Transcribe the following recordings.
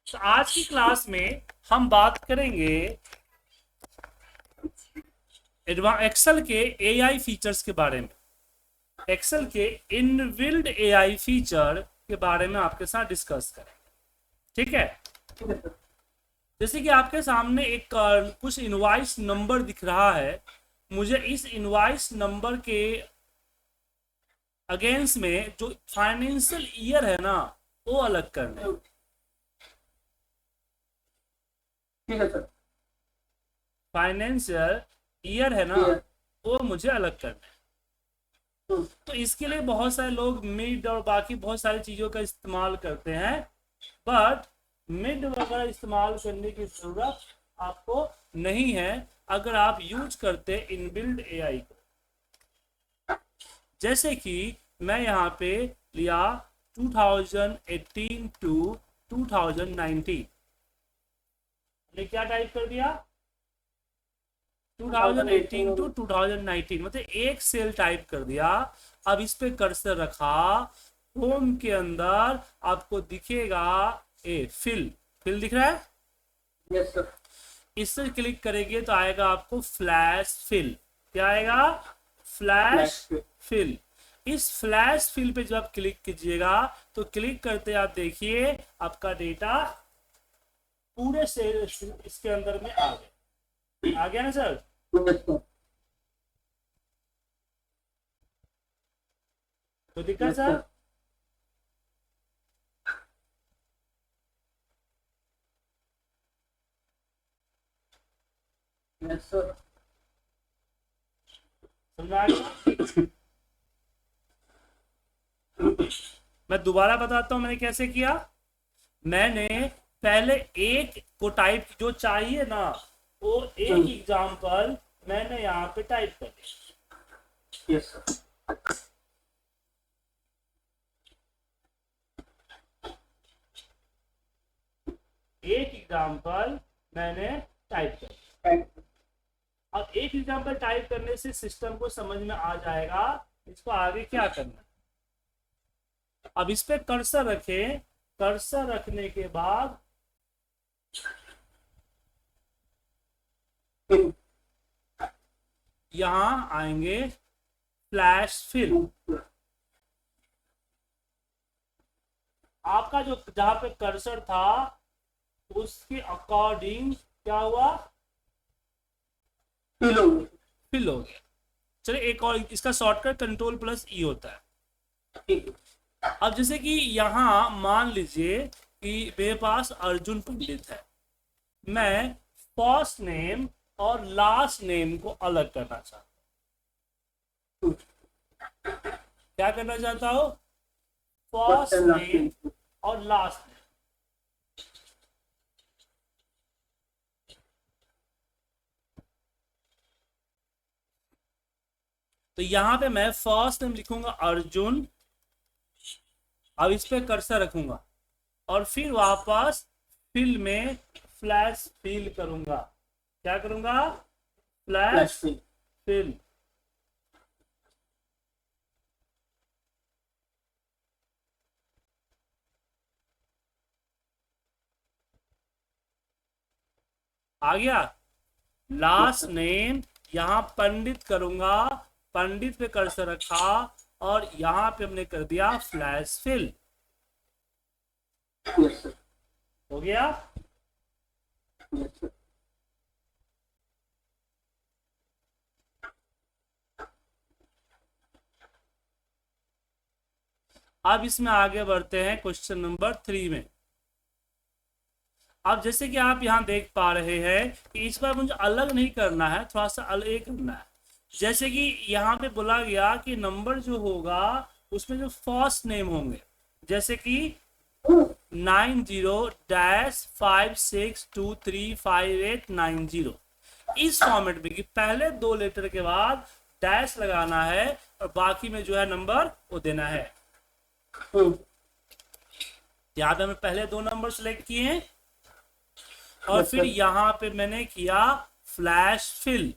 तो आज की क्लास में हम बात करेंगे एक्सेल के एआई फीचर्स के बारे में। एक्सेल के इनबिल्ड एआई फीचर के बारे में आपके साथ डिस्कस करेंगे। ठीक है, जैसे कि आपके सामने एक कुछ इनवॉइस नंबर दिख रहा है। मुझे इस इनवॉइस नंबर के अगेंस्ट में जो फाइनेंशियल ईयर है ना, वो अलग करना है। ठीक है सर। फाइनेंशियल ईयर है ना, वो मुझे अलग करना है। तो इसके लिए बहुत सारे लोग मिड और बाकी बहुत सारी चीजों का इस्तेमाल करते हैं, बट मिड वगैरह इस्तेमाल करने की जरूरत आपको नहीं है अगर आप यूज करते इनबिल्ड एआई को। जैसे कि मैं यहाँ पे लिया 2018 टू 2019, ने क्या टाइप कर दिया 2018 टू 2019, मतलब एक सेल टाइप कर दिया। अब इस पे कर्सर रखा, होम के अंदर आपको दिखेगा फिल फिल दिख रहा है। Yes sir. इससे क्लिक करेंगे तो आएगा आपको फ्लैश फिल। क्या आएगा? Flash fill. इस फ्लैश फिल पे जब आप क्लिक कीजिएगा तो क्लिक करते आप देखिए आपका डेटा पूरे सेल इसके अंदर में आ गया ना सर। तो दिक्कत सर। Yes sir. समझ आ गया? मैं दोबारा बताता हूं मैंने कैसे किया। मैंने पहले एक को टाइप जो चाहिए ना, वो एक एग्जाम्पल मैंने यहाँ पे टाइप कर दिया। Yes sir. एक एग्जाम्पल मैंने टाइप कर दिया। अब एक एग्जाम्पल टाइप करने से सिस्टम को समझ में आ जाएगा इसको आगे क्या करना है। अब इस पे कर्सर रखें, कर्सर रखने के बाद यहां आएंगे फ्लैश फिल। आपका जो जहां पे कर्सर था उसके अकॉर्डिंग क्या हुआ? फिल हो गया। फिल हो गया। चलिए एक और, इसका शॉर्टकट कंट्रोल प्लस ई होता है। ठीक है। अब जैसे कि यहाँ मान लीजिए कि मेरे पास अर्जुन पंडित है, मैं फर्स्ट नेम और लास्ट नेम को अलग करना चाहता हूँ। क्या करना चाहता हूँ? फर्स्ट नेम और लास्ट नेम। तो यहां पे मैं फर्स्ट नेम लिखूंगा अर्जुन। अब इस पे कर्सर रखूंगा और फिर वापस फिल में फ्लैश फिल करूंगा। क्या करूंगा? Flash fill. आ गया। लास्ट नेम यहां पंडित करूंगा, पंडित पे कर्सर रखा और यहां पे हमने कर दिया फ्लैश फिल। हो गया। अब इसमें आगे बढ़ते हैं क्वेश्चन नंबर 3 में। अब जैसे कि आप यहाँ देख पा रहे हैं कि इस बार मुझे अलग नहीं करना है, थोड़ा सा अलग करना है। जैसे कि यहाँ पे बोला गया कि नंबर जो होगा उसमें जो फर्स्ट नेम होंगे, जैसे कि 90-56235890, इस फॉर्मेट में कि पहले दो लेटर के बाद डैश लगाना है और बाकी में जो है नंबर वो देना है। यहाँ पे मैं पहले दो नंबर सेलेक्ट किए हैं और फिर यहाँ पे मैंने किया फ्लैश फिल।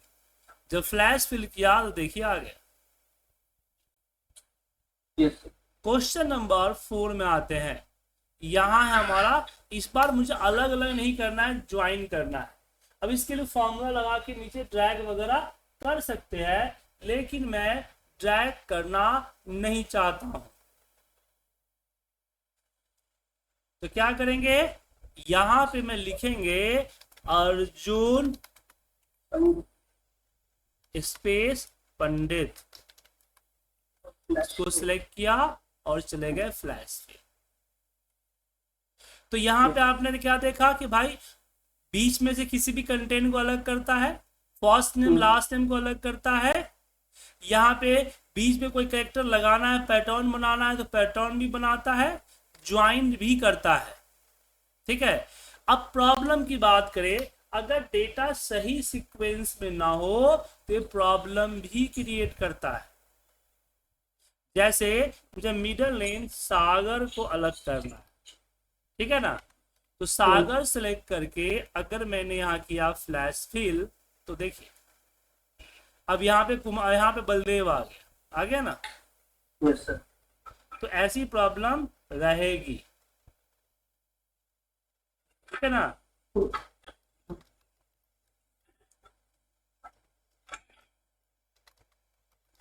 जब फ्लैश फिल किया तो देखिए आ गया। क्वेश्चन नंबर 4 में आते हैं यहाँ है हमारा। इस बार मुझे अलग अलग नहीं करना है, ज्वाइन करना है। अब इसके लिए फॉर्मूला लगा के नीचे ड्रैग वगैरह कर सकते हैं, लेकिन मैं ड्रैग करना नहीं चाहता हूं। तो क्या करेंगे, यहां पे मैं लिखेंगे अर्जुन स्पेस पंडित, इसको सिलेक्ट किया और चले गए फ्लैश पे। तो यहाँ पे आपने क्या देखा कि भाई बीच में से किसी भी कंटेंट को अलग करता है, फर्स्ट नेम लास्ट नेम को अलग करता है, यहाँ पे बीच में कोई कैरेक्टर लगाना है, पैटर्न बनाना है तो पैटर्न भी बनाता है, ज्वाइन भी करता है। ठीक है। अब प्रॉब्लम की बात करें, अगर डेटा सही सीक्वेंस में ना हो तो ये प्रॉब्लम भी क्रिएट करता है। जैसे मुझे मिडिल नेम सागर को अलग करना है, ठीक है ना। तो सागर सेलेक्ट करके अगर मैंने यहाँ किया फ्लैश फिल, तो देखिए अब यहाँ पे बलदेव आ गया ना। Yes sir. तो ऐसी प्रॉब्लम रहेगी, ठीक है ना।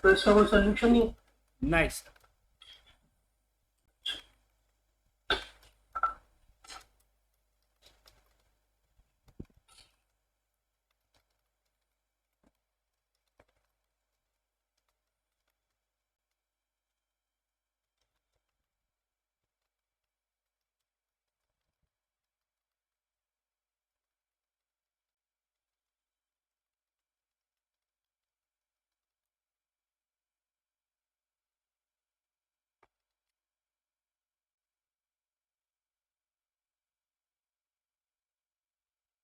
तो इसका कोई सोल्यूशन नहीं? नाइस।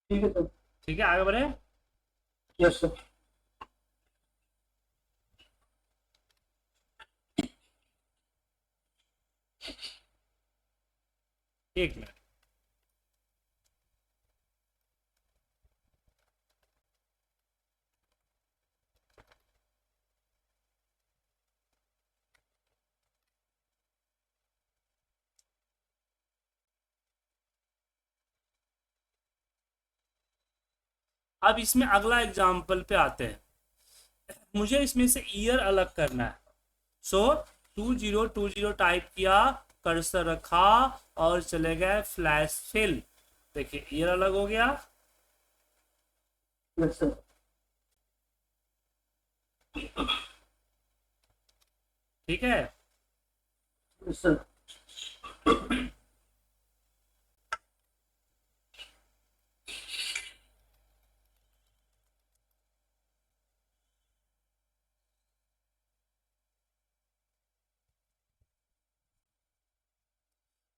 ठीक है सर। ठीक है, आगे बढ़े। Yes sir. एक मिनट। अब इसमें अगला एग्जाम्पल पे आते हैं। मुझे इसमें से ईयर अलग करना है। सो 2020 टाइप किया, कर्सर रखा और चले गए फ्लैश फिल। देखिए ईयर अलग हो गया। Yes sir. ठीक है। Yes sir.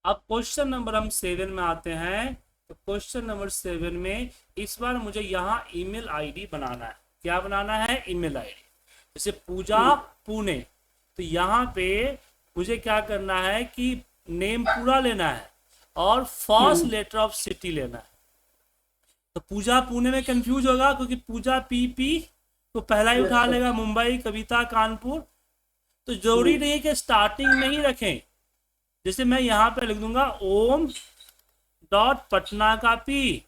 अब क्वेश्चन नंबर हम 7 में आते हैं। तो क्वेश्चन नंबर 7 में इस बार मुझे यहाँ ईमेल आईडी बनाना है। क्या बनाना है? Email ID. जैसे पूजा पुणे, तो यहाँ पे मुझे क्या करना है कि नेम पूरा लेना है और फर्स्ट लेटर ऑफ सिटी लेना है। तो पूजा पुणे में कंफ्यूज होगा क्योंकि पूजा पी तो पहला ही उठा लेगा, मुंबई, कविता कानपुर। तो जरूरी नहीं है कि स्टार्टिंग में ही रखें। जैसे मैं यहाँ पे लिख दूंगा ओम डॉट पटना का पी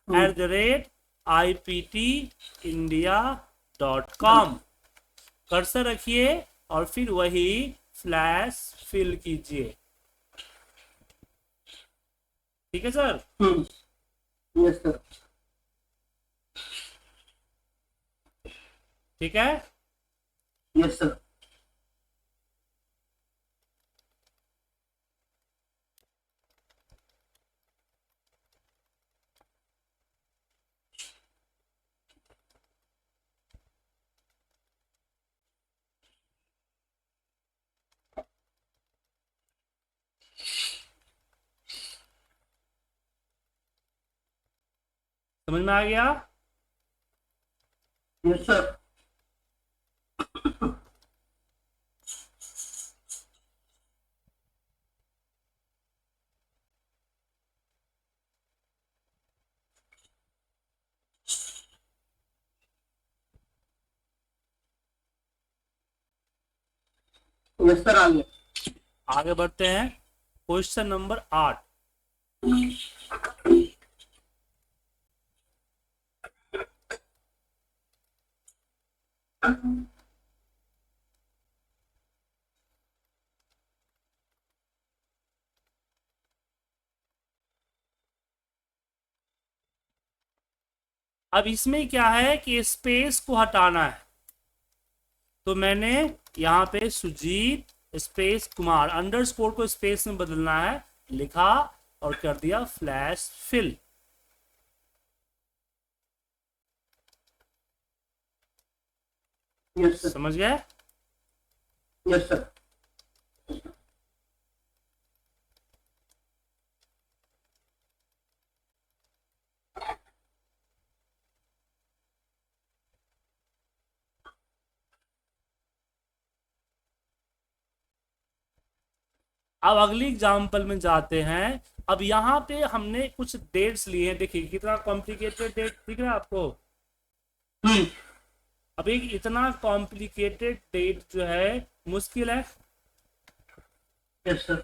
@IPTindia.com। कर्सर रखिए और फिर वही फ्लैश फिल कीजिए। ठीक है सर। Yes sir. ठीक है। Yes sir. समझ में आ गया? Yes sir. यस सर, आ गया। आगे बढ़ते हैं। Question number 8। अब इसमें क्या है कि स्पेस को हटाना है, तो मैंने यहाँ पे सुजीत स्पेस कुमार अंडरस्कोर को स्पेस में बदलना है, लिखा और कर दिया फ्लैश फिल। Yes sir. समझ गए? Yes sir. अब अगली एग्जाम्पल में जाते हैं। अब यहाँ पे हमने कुछ डेट्स लिए हैं, देखिए कितना कॉम्प्लिकेटेड डेट दिख रहा है आपको। अब एक इतना कॉम्प्लिकेटेड डेट जो है मुश्किल है। Yes sir.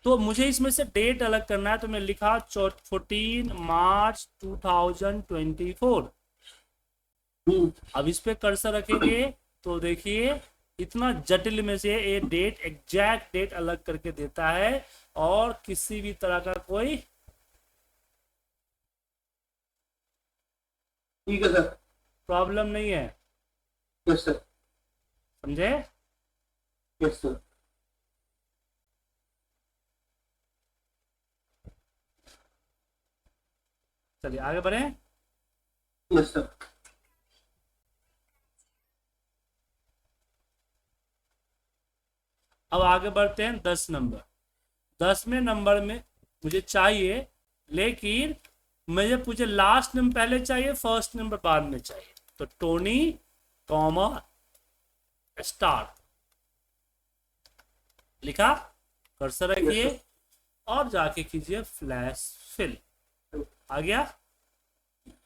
तो मुझे इसमें से डेट अलग करना है, तो मैं लिखा 14 मार्च 2024। अब इस पे कर्सर रखेंगे तो देखिए इतना जटिल में से ये डेट एग्जैक्ट डेट अलग करके देता है और किसी भी तरह का कोई ठीक है सर। प्रॉब्लम नहीं है। Yes sir. समझे? Yes sir. चलिए आगे बढ़े। Yes sir. अब आगे बढ़ते हैं 10 नंबर। 10वें नंबर में मुझे चाहिए, लेकिन मुझे लास्ट नंबर पहले चाहिए, फर्स्ट नंबर बाद में चाहिए। तो टोनी कॉमा स्टार लिखा, कर्सर रखिए और जाके कीजिए फ्लैश फिल। आ गया?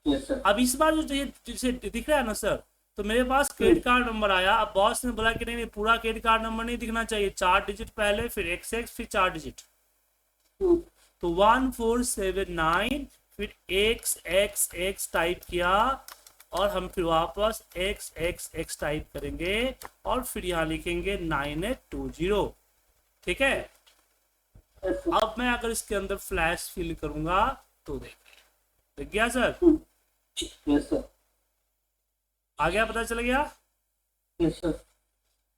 Yes sir. अब इस बार जो ये जिसे दिख रहा है ना सर, तो मेरे पास क्रेडिट कार्ड नंबर आया। अब बॉस ने बोला कि नहीं पूरा क्रेडिट कार्ड नंबर नहीं दिखना चाहिए, 4 डिजिट पहले फिर XX फिर 4 डिजिट। तो 1479 फिर XXX टाइप किया और हम फिर वापस XXX टाइप करेंगे और फिर यहाँ लिखेंगे 9820। ठीक है? अब मैं अगर इसके अंदर फ्लैश फिल करूंगा तो देख गया सर? Yes sir. आ गया? पता चल गया? Yes sir.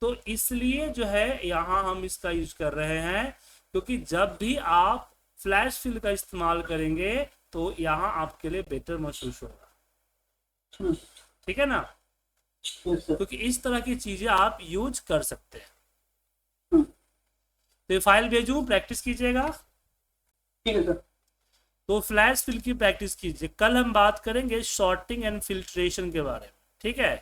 तो इसलिए जो है यहाँ हम इसका यूज कर रहे हैं, क्योंकि जब भी आप फ्लैश फिल का इस्तेमाल करेंगे तो यहाँ आपके लिए बेटर महसूस होगा। ठीक है ना? Yes sir. क्योंकि इस तरह की चीजें आप यूज कर सकते हैं। तो फाइल भेजूं, प्रैक्टिस कीजिएगा। ठीक है सर। तो फ्लैश फिल की प्रैक्टिस कीजिए। कल हम बात करेंगे शॉर्टिंग एंड फिल्ट्रेशन के बारे में। ठीक है?